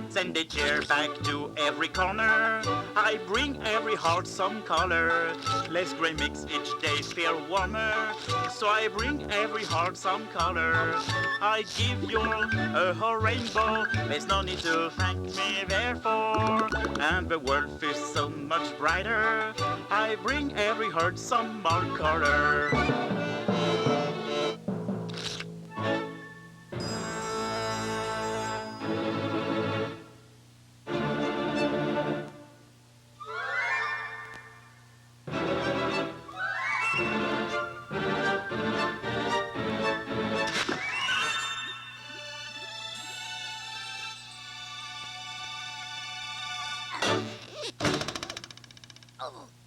Send the chair back to every corner. I bring every heart some color. Less gray makes each day feel warmer. So I bring every heart some color. I give you a whole rainbow. There's no need to thank me therefore. And the world feels so much brighter. I bring every heart some more color. Oh.